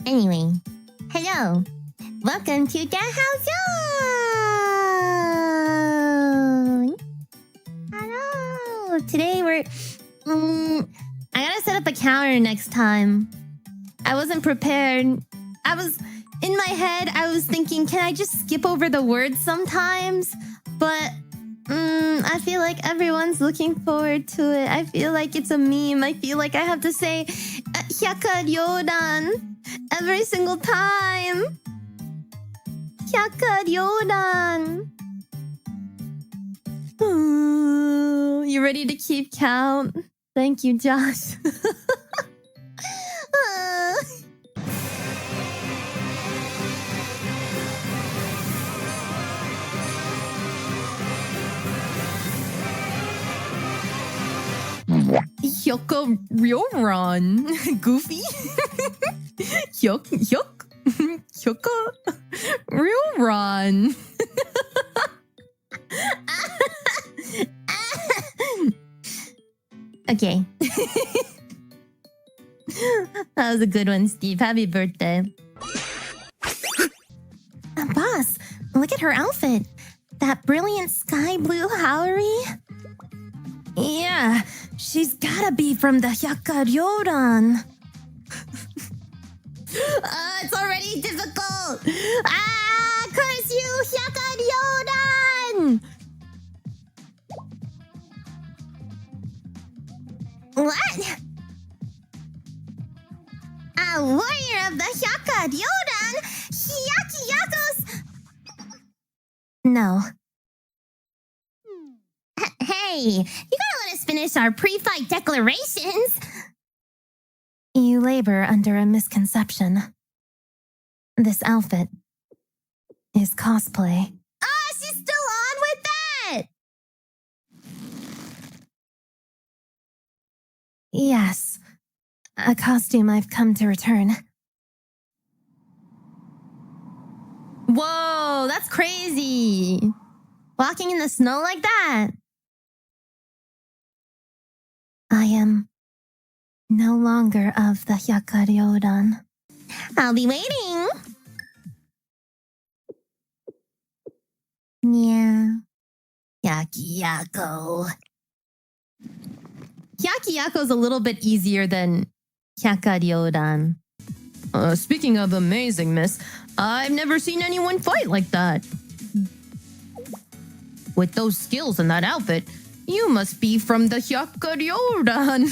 Anyway, hello. Welcome to the house. Hello. Today we're... I gotta set up a counter next time. I wasn't prepared. In my head, I was thinking, can I just skip over the words sometimes? But... I feel like everyone's looking forward to it. I feel like it's a meme. I feel like I have to say Hyakkaryouran every single time. Hyakkaryouran. You ready to keep count? Thank you, Josh. Hyakkaryouran Goofy. Hyakkaryouran. Okay. That was a good one, Steve. Happy birthday. Boss, look at her outfit. That brilliant sky blue Howry. Yeah, she's gotta be from the Hyakkaryouran. It's already difficult. Curse you, Hyakkaryouran! What? A warrior of the Hyakkaryouran? Hyakkyakos? No. Hey, you gotta let us finish our pre-fight declarations. You labor under a misconception. This outfit is cosplay. She's still on with that! Yes, a costume I've come to return. Whoa, that's crazy! Walking in the snow like that? I am no longer of the Hyakkaryouran. I'll be waiting. Yeah. Hyakkyako. Hyakkyako is a little bit easier than Hyakkaryouran. Speaking of amazing, miss, I've never seen anyone fight like that. With those skills and that outfit, you must be from the Hyakkaryouran.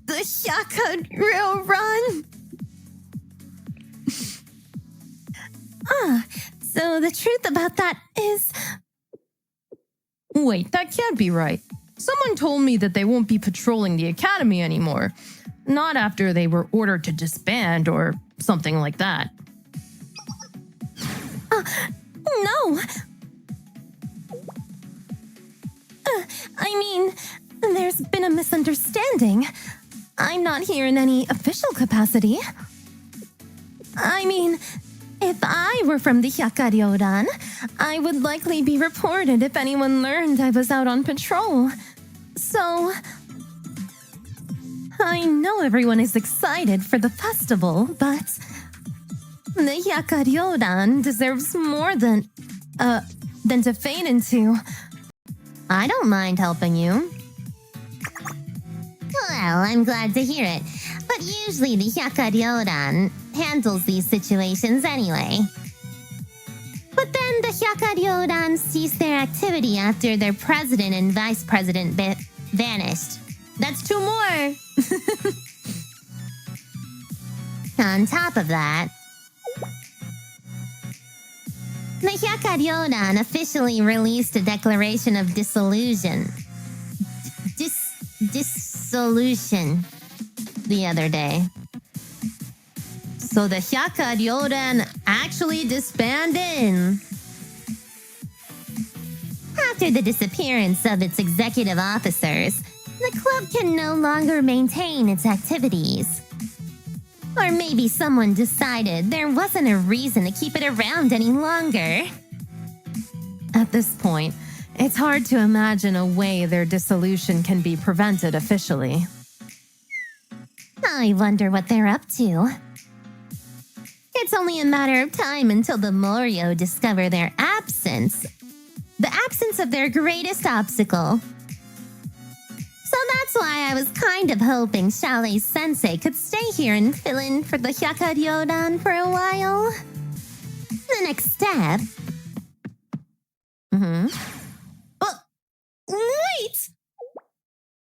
The Hyakkaryouran. So the truth about that is... Wait, that can't be right. Someone told me that they won't be patrolling the academy anymore. Not after they were ordered to disband or something like that. No. I mean, there's been a misunderstanding. I'm not here in any official capacity. I mean, if I were from the Hyakkaryouran, I would likely be reported if anyone learned I was out on patrol. So... I know everyone is excited for the festival, but... the Hyakkaryouran deserves more than to fade into. I don't mind helping you. Well, I'm glad to hear it. But usually the Hyakkaryouran handles these situations anyway. But then the Hyakkaryouran ceased their activity after their president and vice president vanished. That's two more! On top of that, the Hyakkaryouran officially released a declaration of dissolution. Dissolution the other day. So the Hyakkaryouran actually disbanded. After the disappearance of its executive officers, the club can no longer maintain its activities. Or maybe someone decided there wasn't a reason to keep it around any longer. At this point, It's hard to imagine a way their dissolution can be prevented officially. I wonder what they're up to. It's only a matter of time until the Morio discover their absence. The absence of their greatest obstacle. So that's why I was kind of hoping Chalet-sensei could stay here and fill in for the Hyakkaryouran for a while. The next step... Oh, wait!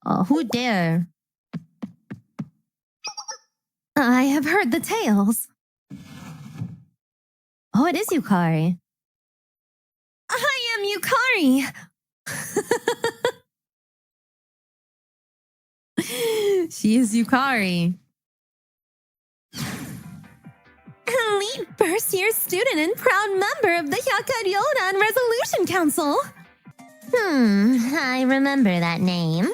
Oh, who dare? I have heard the tales. Oh, it is Yukari. I am Yukari! She is Yukari. Elite first-year student and proud member of the Hyakkaryouran Resolution Council. I remember that name.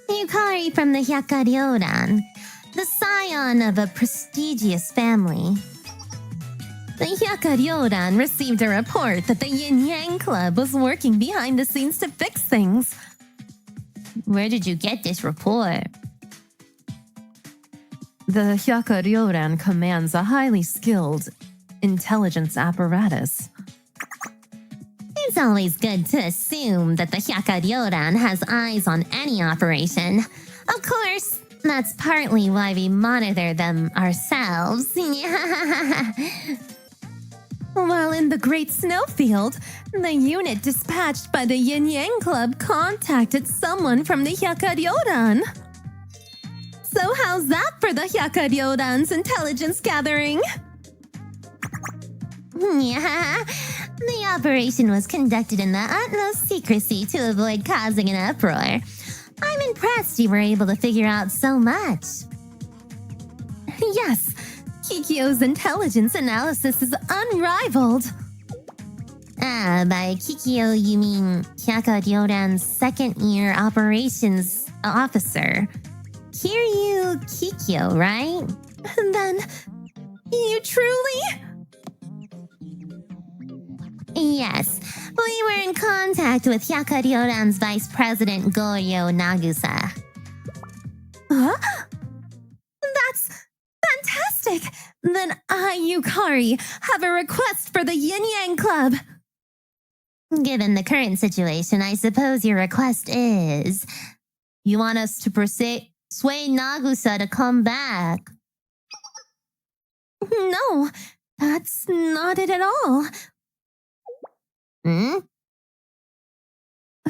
Yukari from the Hyakkaryouran, the scion of a prestigious family. The Hyakkaryouran received a report that the Yin Yang Club was working behind the scenes to fix things. Where did you get this report? The Hyakkaryouran commands a highly skilled intelligence apparatus. It's always good to assume that the Hyakkaryouran has eyes on any operation. Of course, that's partly why we monitor them ourselves. While in the Great Snowfield, the unit dispatched by the Yin Yang Club contacted someone from the Hyakkaryouran. So how's that for the Hyakkaryouran's intelligence gathering? Yeah, the operation was conducted in the utmost secrecy to avoid causing an uproar. I'm impressed you were able to figure out so much. Yes, Kikyo's intelligence analysis is unrivaled. By Kikyo, you mean Hyakkaryouran's second-year operations officer. Kiryu Kikyo, right? Then, you truly... Yes, we were in contact with Hyakkaryouran's Vice President Goryo Nagusa. Huh? That's fantastic! Then I, Yukari, have a request for the Yin Yang Club. Given the current situation, I suppose your request is... You want us to persuade Nagusa to come back? No, that's not it at all.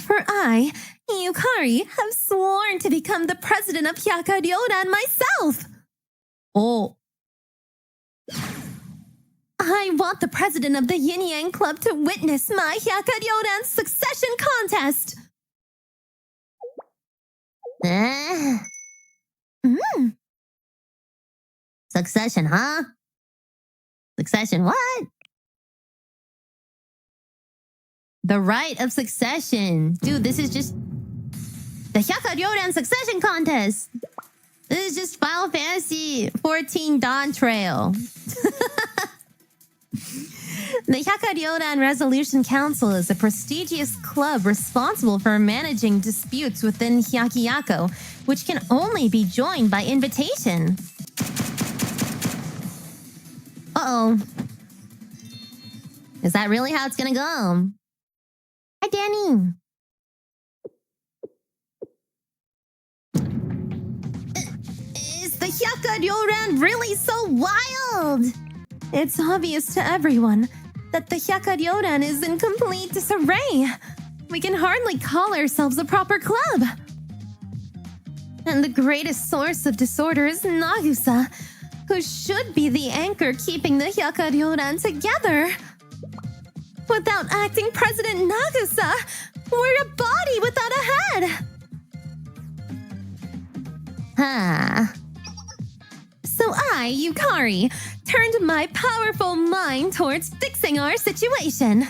For I, Yukari, have sworn to become the president of Hyakkaryouran myself. Oh. I want the president of the Yin Yang Club to witness my Hyakkaryouran succession contest. Succession, huh? Succession what? The right of succession. Dude, this is just... the Hyakkaryouran succession contest. This is just Final Fantasy 14 Dawn Trail. The Hyakkaryouran Resolution Council is a prestigious club responsible for managing disputes within Hyakkyako, which can only be joined by invitation. Uh-oh. Is that really how it's gonna go? Hi, Danny. Is the Hyakkaryouran really so wild? It's obvious to everyone that the Hyakkaryouran is in complete disarray. We can hardly call ourselves a proper club. And the greatest source of disorder is Nagusa, who should be the anchor keeping the Hyakkaryouran together. Without acting President Nagusa, we're a body without a head. So I, Yukari, turned my powerful mind towards fixing our situation.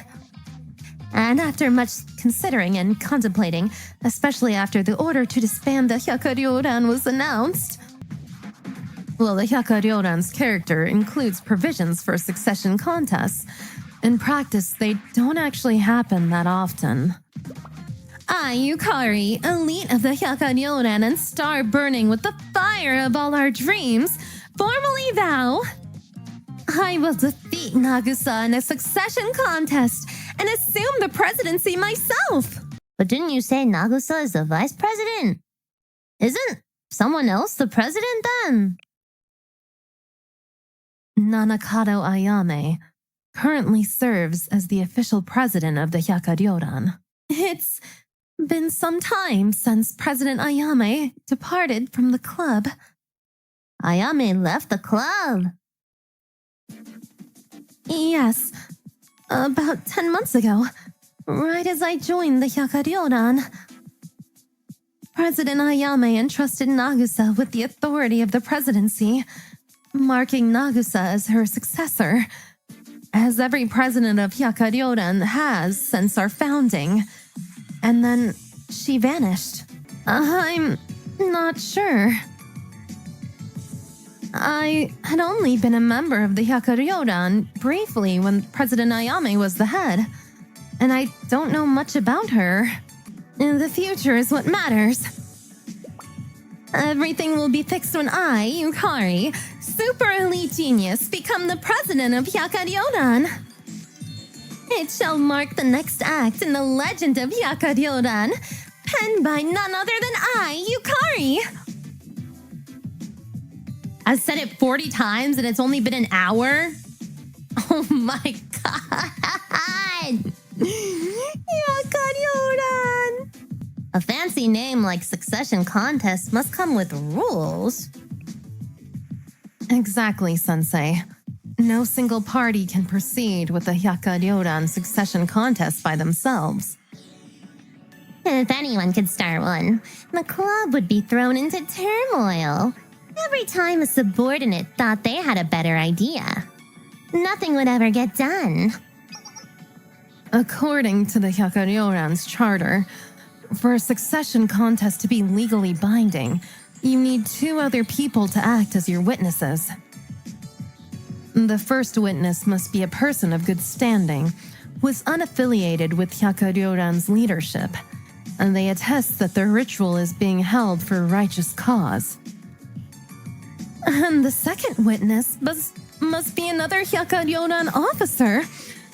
And after much considering and contemplating, especially after the order to disband the Hyakkaryouran was announced. Well, the Hyakkaryouran's character includes provisions for succession contests, In practice, they don't actually happen that often. I, Yukari, elite of the Hyakkaryouran and star burning with the fire of all our dreams, formally vow I will defeat Nagusa in a succession contest and assume the presidency myself. But didn't you say Nagusa is the vice president? Isn't someone else the president then? Nanakato Ayame currently serves as the official president of the Hyakkaryouran. It's been some time since President Ayame departed from the club. Ayame left the club. Yes, about 10 months ago, right as I joined the Hyakkaryouran. President Ayame entrusted Nagusa with the authority of the presidency, marking Nagusa as her successor, as every president of Hyakkaryouran has since our founding. And then she vanished. I'm not sure. I had only been a member of the Hyakkaryouran briefly when President Ayame was the head, and I don't know much about her. The future is what matters. Everything will be fixed when I, Yukari, super elite genius, become the president of Hyakkaryouran. It shall mark the next act in the legend of Hyakkaryouran, penned by none other than I, Yukari. I've said it 40 times and it's only been an hour? Oh my god! Hyakkaryouran! A fancy name like Succession Contest must come with rules. Exactly, Sensei. No single party can proceed with the Hyakkaryouran succession contest by themselves. If anyone could start one, the club would be thrown into turmoil. Every time a subordinate thought they had a better idea, nothing would ever get done. According to the Hyakkaryouran's charter, for a succession contest to be legally binding, you need 2 other people to act as your witnesses. The first witness must be a person of good standing, who is unaffiliated with Hyakkaryouran's leadership, and they attest that their ritual is being held for a righteous cause. And the second witness must be another Hyakkaryouran officer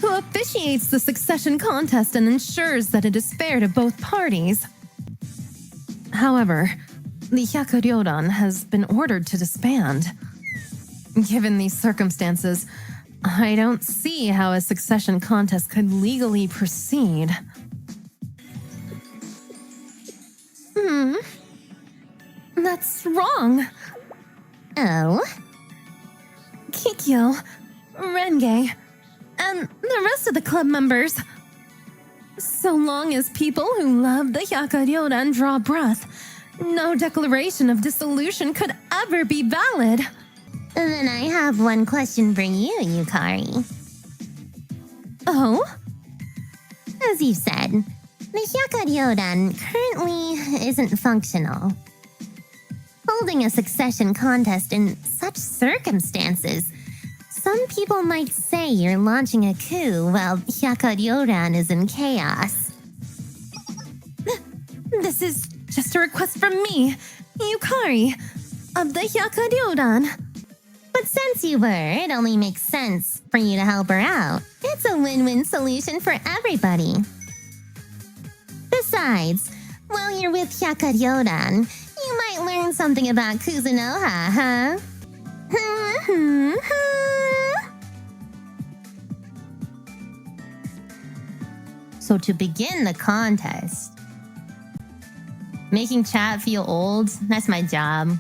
who officiates the succession contest and ensures that it is fair to both parties. However, the Hyakkaryouran has been ordered to disband. Given these circumstances, I don't see how a succession contest could legally proceed. That's wrong. Oh? Kikyo, Renge, and the rest of the club members. So long as people who love the Hyakkaryouran draw breath, no declaration of dissolution could ever be valid. Then I have one question for you, Yukari. Oh? As you said, the Hyakkaryouran currently isn't functional. Holding a succession contest in such circumstances, some people might say you're launching a coup while Hyakkaryouran is in chaos. This is just a request from me, Yukari, of the Hyakkaryouran. But since you were, it only makes sense for you to help her out. It's a win-win solution for everybody. Besides, while you're with Hyakkaryouran, you might learn something about Kuzunoha, huh? So to begin the contest, making chat feel old, that's my job.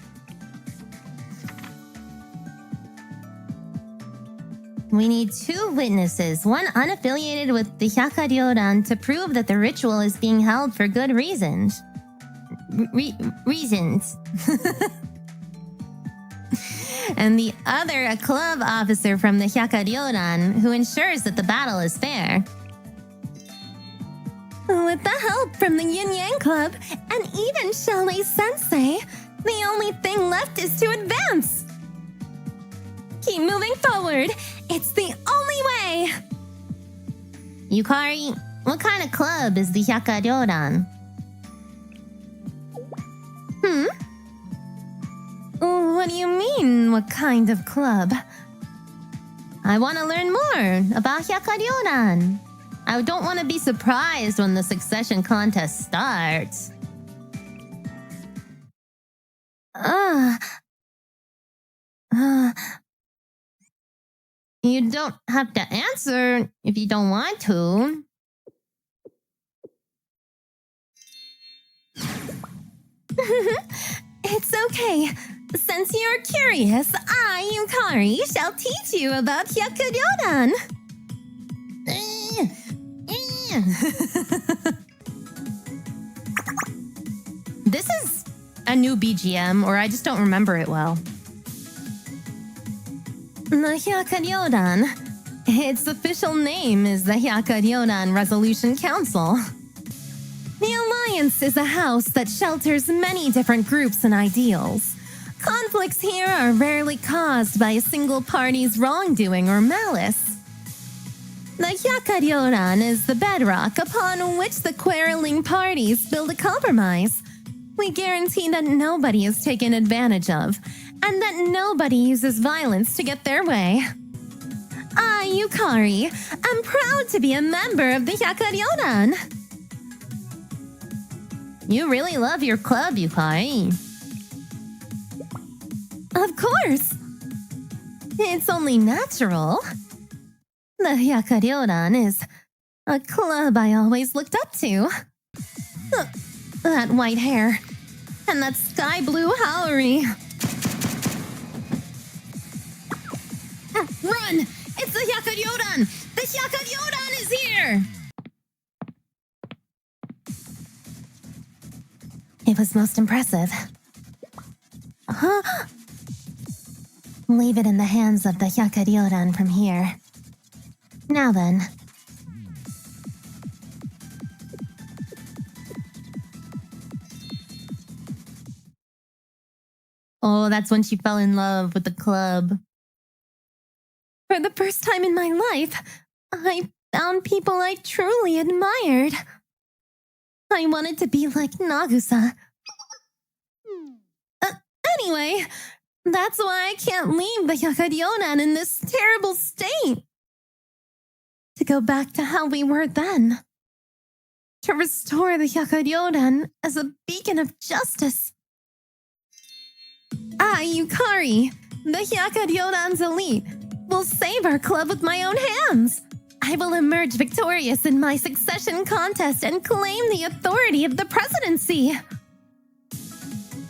We need 2 witnesses, one unaffiliated with the Hyakkaryouran, to prove that the ritual is being held for good reasons. Reasons. And the other a club officer from the Hyakkaryouran who ensures that the battle is fair. With the help from the Yin Yang Club and even Chalet Sensei, the only thing left is to advance. Keep moving forward. It's the only way. Yukari, what kind of club is the Hyakkaryouran? What do you mean, what kind of club? I want to learn more about Hyakkaryouran. I don't want to be surprised when the succession contest starts. You don't have to answer if you don't want to. It's okay. Since you're curious, I, Yukari, shall teach you about Hyakkaryouran. This is a new BGM, or I just don't remember it well. The Hyakkaryouran. Its official name is the Hyakkaryouran Resolution Council. The Alliance is a house that shelters many different groups and ideals. Conflicts here are rarely caused by a single party's wrongdoing or malice. The Hyakkaryouran is the bedrock upon which the quarreling parties build a compromise. We guarantee that nobody is taken advantage of, and that nobody uses violence to get their way. I, Yukari, am proud to be a member of the Hyakkaryouran. You really love your club, Yukari. Of course. It's only natural. The Hyakkaryouran is a club I always looked up to. That white hair and that sky blue Howlery. Run! It's the Hyakkaryouran! The Hyakkaryouran is here! It was most impressive. Leave it in the hands of the Hyakkaryouran from here. Now then. Oh, that's when she fell in love with the club. For the first time in my life, I found people I truly admired. I wanted to be like Nagusa. Anyway, that's why I can't leave the Hyakkaryouran in this terrible state. To go back to how we were then. To restore the Hyakkaryouran as a beacon of justice. I, Yukari, the Hyakkaryouran's elite, will save our club with my own hands. I will emerge victorious in my succession contest and claim the authority of the presidency.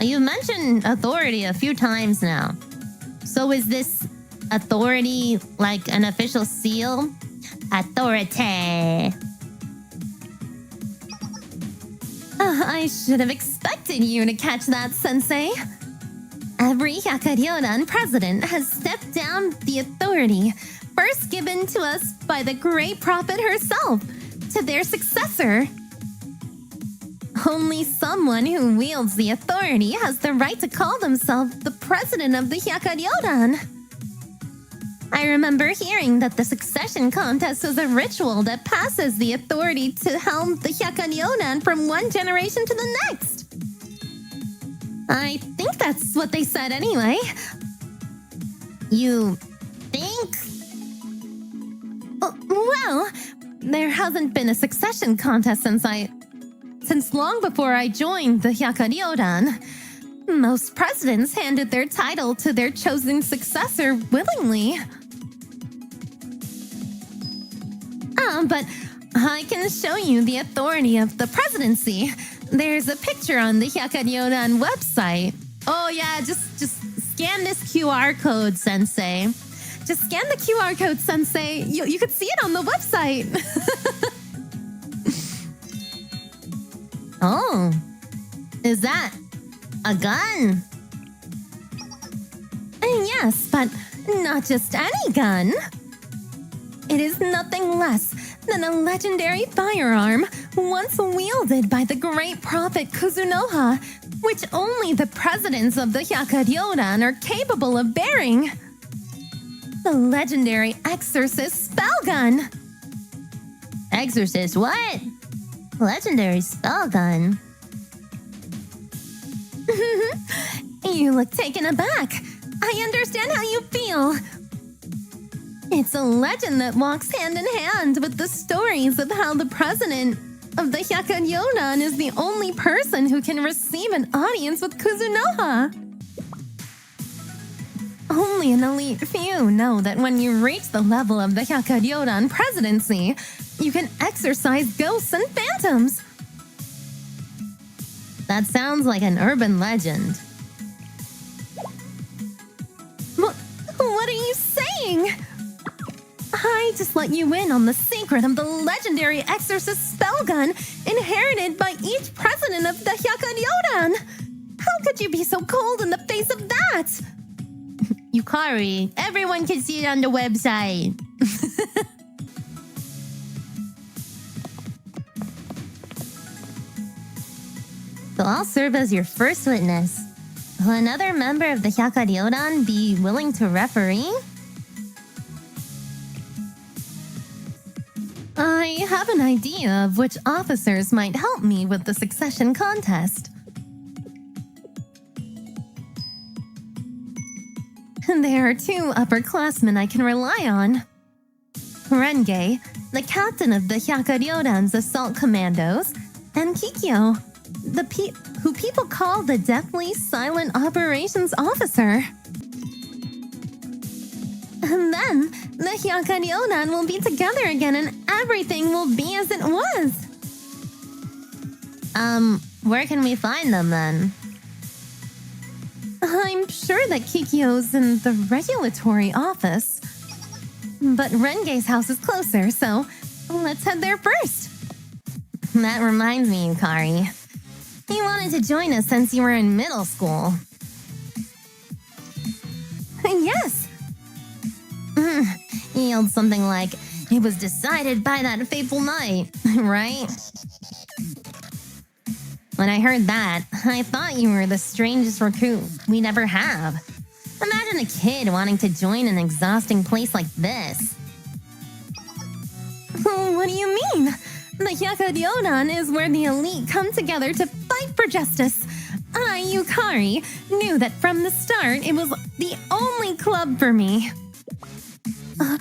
You've mentioned authority a few times now. So is this authority like an official seal? Authority. I should have expected you to catch that, Sensei. Every Hyakkaryouran president has stepped down the authority first given to us by the great prophet herself to their successor. Only someone who wields the authority has the right to call themselves the president of the Hyakkaryouran. I remember hearing that the succession contest is a ritual that passes the authority to helm the Hyakkaryouran from one generation to the next. I think that's what they said anyway. You think? Well, there hasn't been a succession contest since long before I joined the Hyakkaryouran. Most presidents handed their title to their chosen successor willingly. But I can show you the authority of the presidency. There's a picture on the Hyakkaryouran website. Oh yeah, just scan this QR code, Sensei. Just scan the QR code, Sensei. You could see it on the website. Oh, is that a gun? Yes, but not just any gun. It is nothing less than a legendary firearm once wielded by the great prophet Kuzunoha, which only the presidents of the Hyakkaryouran are capable of bearing. The legendary Exorcist spell gun. Exorcist, what? Legendary spell gun. You look taken aback. I understand how you feel. It's a legend that walks hand in hand with the stories of how the president of the Hyakkaryouran is the only person who can receive an audience with Kuzunoha. Only an elite few know that when you reach the level of the Hyakkaryouran presidency, you can exorcise ghosts and phantoms. That sounds like an urban legend. What are you saying? I just let you in on the secret of the legendary exorcist spell gun inherited by each president of the Hyakkaryouran. How could you be so cold in the face of that? Yukari, everyone can see it on the website. So I'll serve as your first witness. Will another member of the Hyakkaryouran be willing to referee? I have an idea of which officers might help me with the succession contest. There are two upperclassmen I can rely on. Renge, the captain of the Hyakkaryouran's assault commandos, and Kikyo, who people call the deathly silent operations officer. And then the Hyakkaryouran will be together again and everything will be as it was. Where can we find them then? I'm sure that Kikyo's in the regulatory office. But Renge's house is closer, so let's head there first. That reminds me, Yukari. You wanted to join us since you were in middle school. Yes. You yelled something like, "It was decided by that fateful night," right? When I heard that, I thought you were the strangest recruit we'd ever have. Imagine a kid wanting to join an exhausting place like this. What do you mean? The Hyakkaryouran is where the elite come together to fight for justice. I, Yukari, knew that from the start it was the only club for me. And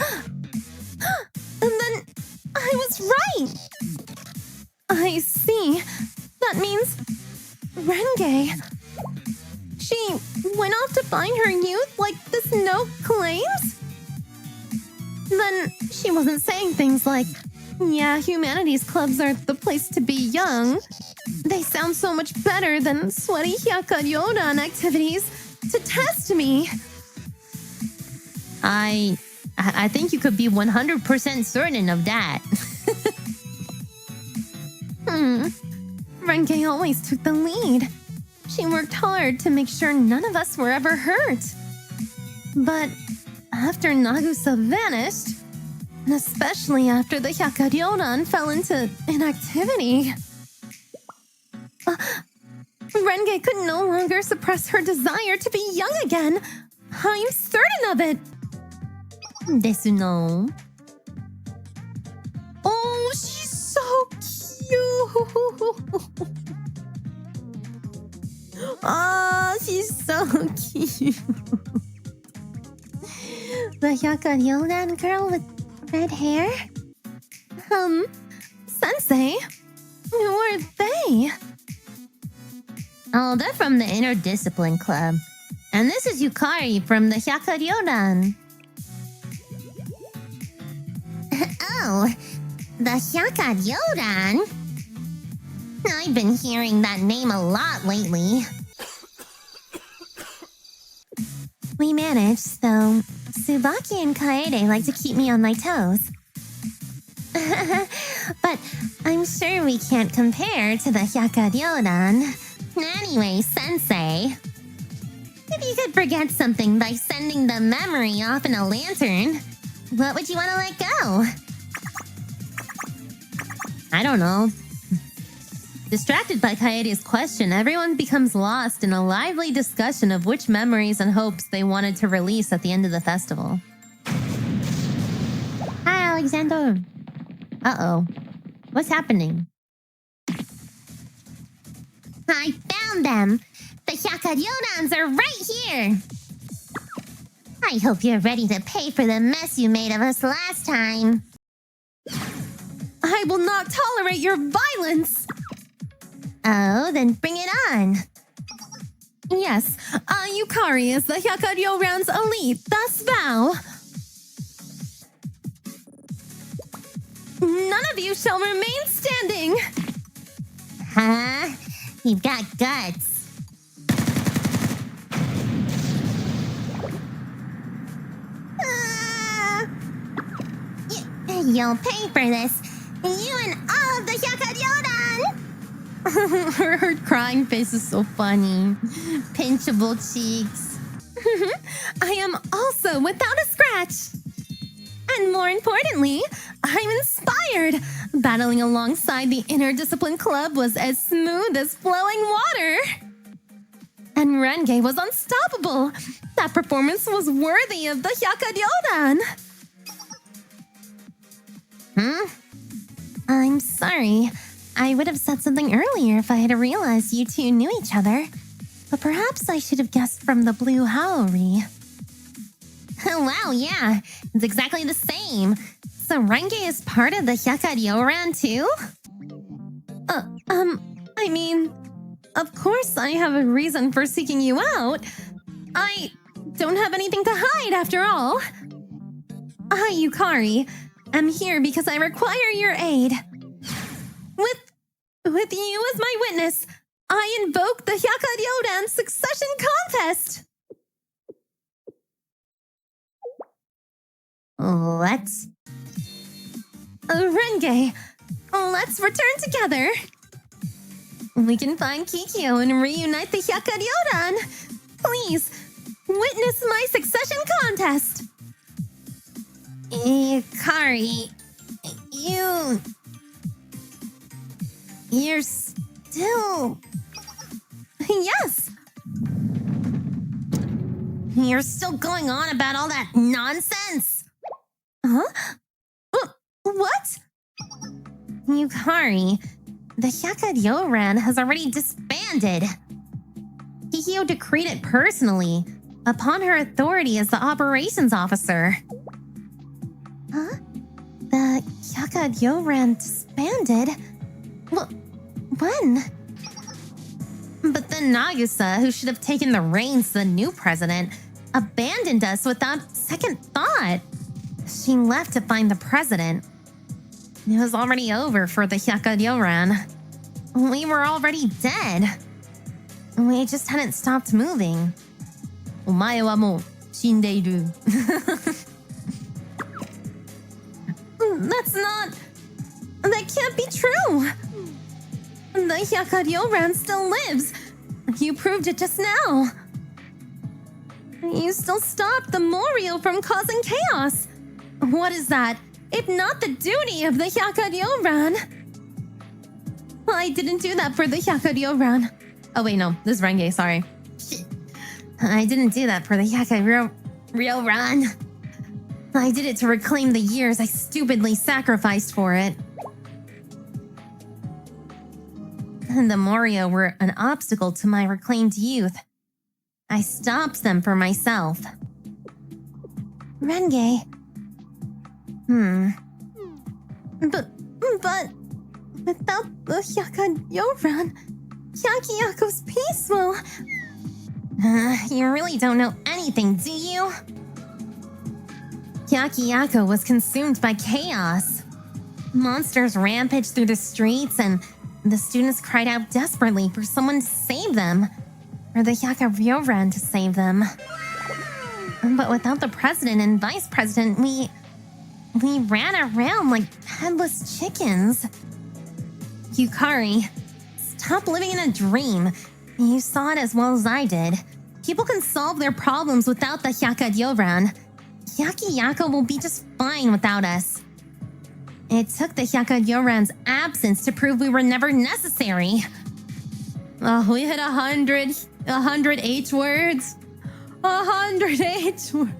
then I was right. I see. That means Renge. She went off to find her youth like this note claims? Then she wasn't saying things like, yeah, humanities clubs are the place to be young. They sound so much better than sweaty Hyakkaryouran activities to test me. I think you could be 100% certain of that. Renge always took the lead. She worked hard to make sure none of us were ever hurt. But after Nagusa vanished, and especially after the Hyakkaryouran fell into inactivity, Renge could no longer suppress her desire to be young again. I'm certain of it. Desu no. Oh, she's so cute. Oh, she's so cute. The Hyakkaryouran girl with red hair? Sensei? Who are they? Oh, they're from the Interdiscipline Club. And this is Yukari from the Hyakkaryouran. Oh, the Hyakkaryouran? I've been hearing that name a lot lately. We managed, though Tsubaki and Kaede like to keep me on my toes. But I'm sure we can't compare to the Hyakkaryouran. Anyway, Sensei, if you could forget something by sending the memory off in a lantern, what would you want to let go? I don't know. Distracted by Kaede's question, everyone becomes lost in a lively discussion of which memories and hopes they wanted to release at the end of the festival. Hi, Alexander. Uh-oh. What's happening? I found them! The Hyakkaryurans are right here! I hope you're ready to pay for the mess you made of us last time. I will not tolerate your violence! Oh, then bring it on. Yes, Yukari is the Hyakkaryouran's elite, thus vow. None of you shall remain standing! Huh? You've got guts. Ah! You'll pay for this. You and all of the Hyakkaryouran! Her crying face is so funny. Pinchable cheeks. I am also without a scratch. And more importantly, I'm inspired. Battling alongside the Interdiscipline Club was as smooth as flowing water. And Renge was unstoppable. That performance was worthy of the Hyakkaryouran. I'm sorry. I would have said something earlier if I had realized you two knew each other. But perhaps I should have guessed from the blue Haori. Wow, yeah. It's exactly the same. So Renge is part of the Hyakkaryouran too? I mean, of course I have a reason for seeking you out. I don't have anything to hide after all. I, Yukari, am here because I require your aid. With you as my witness, I invoke the Hyakkaryouran succession contest. What? Renge, let's return together. We can find Kikyo and reunite the Hyakkaryouran. Please, witness my succession contest. Yukari, you're still... Yes. You're still going on about all that nonsense. Huh? What? Yukari, the Hyakkaryouran has already disbanded. Kikyo decreed it personally, upon her authority as the operations officer. Huh? The Hyakkaryouran disbanded? When? But then Nagisa, who should have taken the reins to the new president, abandoned us without second thought. She left to find the president. It was already over for the Hyakkaryouran. We were already dead. We just hadn't stopped moving. お前はもう死んでいる。That's not... That can't be true. The Hyakkaryouran still lives. You proved it just now. You still stopped the Morio from causing chaos. What is that, if not the duty of the Hyakkaryouran? I didn't do that for the Hyakkaryouran. Oh wait, no, this is Renge, sorry. Shit. I didn't do that for the Hyakkaryouran. I did it to reclaim the years I stupidly sacrificed for it. And the Morio were an obstacle to my reclaimed youth. I stopped them for myself. Renge. But without the Hyakkaryouran, Hyakkiyako's peace will... You really don't know anything, do you? Hyakkayako was consumed by chaos. Monsters rampaged through the streets and the students cried out desperately for someone to save them. For the Hyakkaryouran to save them. But without the president and vice president, we ran around like headless chickens. Yukari, stop living in a dream. You saw it as well as I did. People can solve their problems without the Hyakkaryouran. Hyakkayako will be just fine without us. It took the Hyakkaryouran's absence to prove we were never necessary. Oh, we hit 100 H words. 100 H words.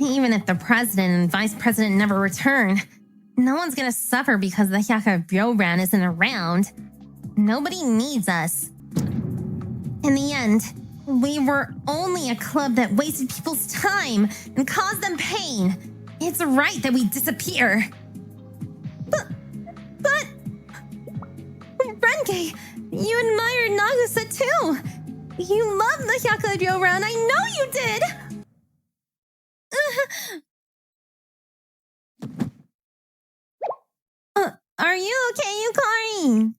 Even if the president and vice president never return, no one's gonna suffer because the Hyakkaryouran isn't around. Nobody needs us. In the end, we were only a club that wasted people's time and caused them pain. It's right that we disappear. But... Renge, you admired Nagisa too! You love the Hyakkaryouran, I know you did! Are you okay, Yukari?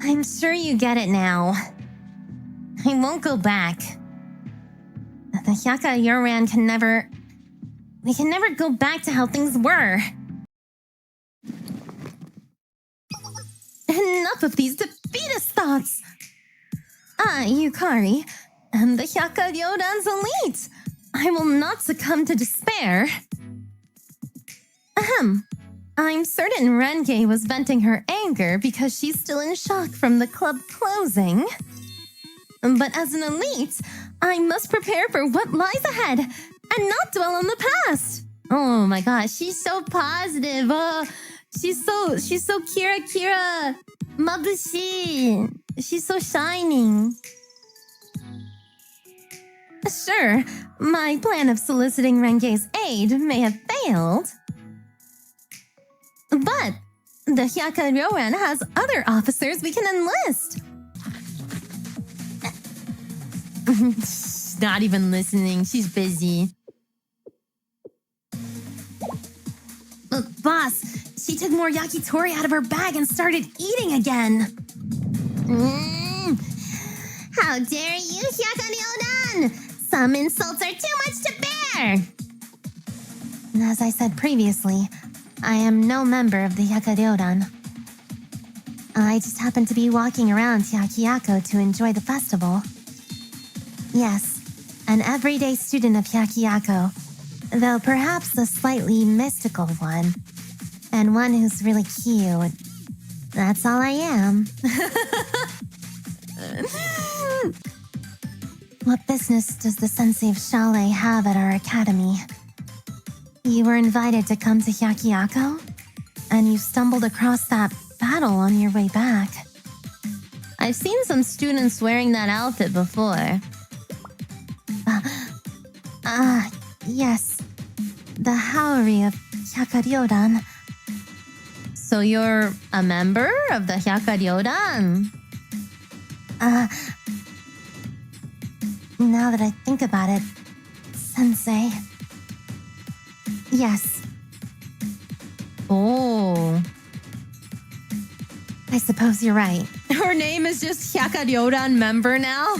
I'm sure you get it now. I won't go back. The Hyakkaryouran can never... We can never go back to how things were. Enough of these defeatist thoughts! I, Yukari, am the Hyakkaryouran's elite. I will not succumb to despair. Ahem. I'm certain Renge was venting her anger because she's still in shock from the club closing. But as an elite, I must prepare for what lies ahead and not dwell on the past. Oh my gosh, she's so positive. Oh, she's so Kira. Mabushi. She's so shining. Sure, my plan of soliciting Renge's aid may have failed. But the Hyakkaryouran has other officers we can enlist. She's not even listening. She's busy. Look, boss, she took more yakitori out of her bag and started eating again. How dare you, Hyakkaryouran! Some insults are too much to bear! As I said previously, I am no member of the Hyakkaryouran. I just happened to be walking around Hyakkyako to enjoy the festival. Yes, an everyday student of Hyakkyako, though perhaps a slightly mystical one, and one who's really cute. That's all I am. What business does the sensei of Shale have at our academy? You were invited to come to Hyakkyako, and you stumbled across that battle on your way back. I've seen some students wearing that outfit before. Yes. The Haori of Hyakkaryouran. So you're a member of the Hyakkaryouran? Now that I think about it, Sensei. Yes. Oh. I suppose you're right. Her name is just Hyakkaryouran member now?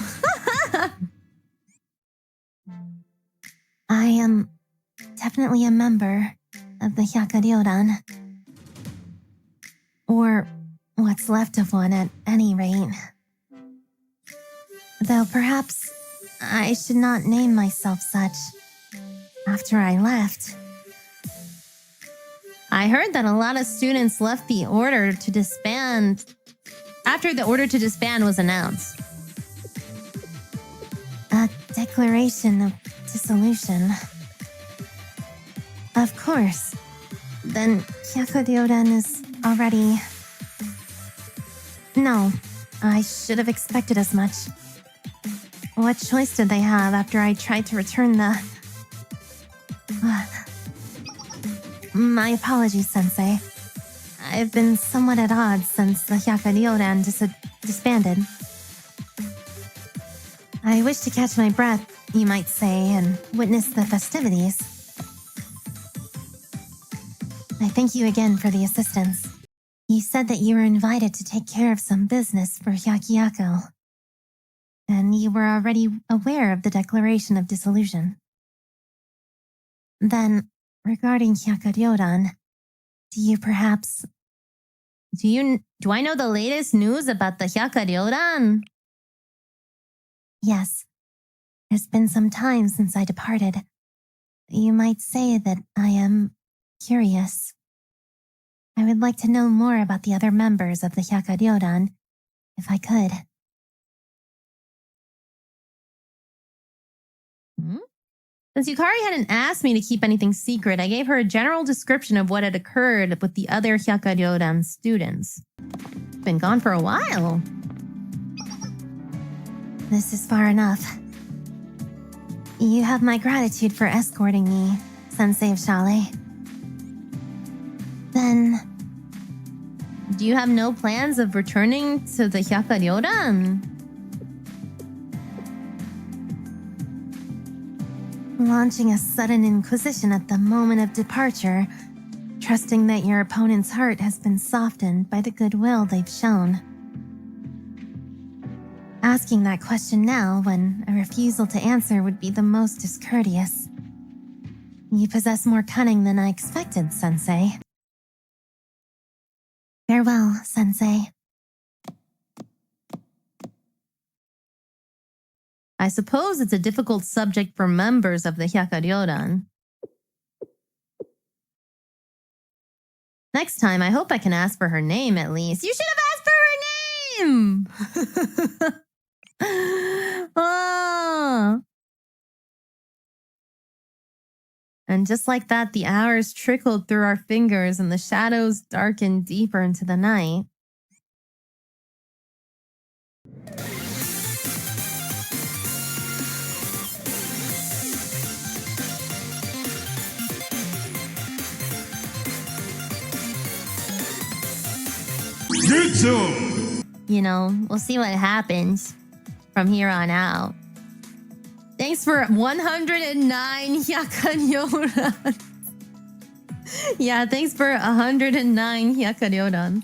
I am definitely a member of the Hyakkaryouran. Or what's left of one at any rate. Though perhaps I should not name myself such after I left. I heard that a lot of students left the order to disband after the order to disband was announced. A declaration of dissolution. Of course. Then Hyakkaryouran is already... No, I should have expected as much. What choice did they have after I tried to return the... My apologies, Sensei. I've been somewhat at odds since the Hyakkaryouran disbanded. I wish to catch my breath, you might say, and witness the festivities. I thank you again for the assistance. You said that you were invited to take care of some business for Hyakkyako. And you were already aware of the declaration of dissolution. Then, regarding Hyakkaryouran, do I know the latest news about the Hyakkaryouran? Yes. It's been some time since I departed. You might say that I am curious. I would like to know more about the other members of the Hyakkaryouran, if I could. Since Yukari hadn't asked me to keep anything secret, I gave her a general description of what had occurred with the other Hyakkaryouran students. Been gone for a while. This is far enough. You have my gratitude for escorting me, Sensei of Shale. Then, do you have no plans of returning to the Hyakkaryouran? Launching a sudden inquisition at the moment of departure, trusting that your opponent's heart has been softened by the goodwill they've shown. Asking that question now when a refusal to answer would be the most discourteous. You possess more cunning than I expected, Sensei. Farewell, Sensei. I suppose it's a difficult subject for members of the Hyakkaryouran. Next time, I hope I can ask for her name at least. You should have asked for her name! Oh. And just like that, the hours trickled through our fingers and the shadows darkened deeper into the night. Good job! You know, we'll see what happens from here on out. Thanks for 109 Hyakkaryouran. Yeah, thanks for 109 Hyakkaryouran.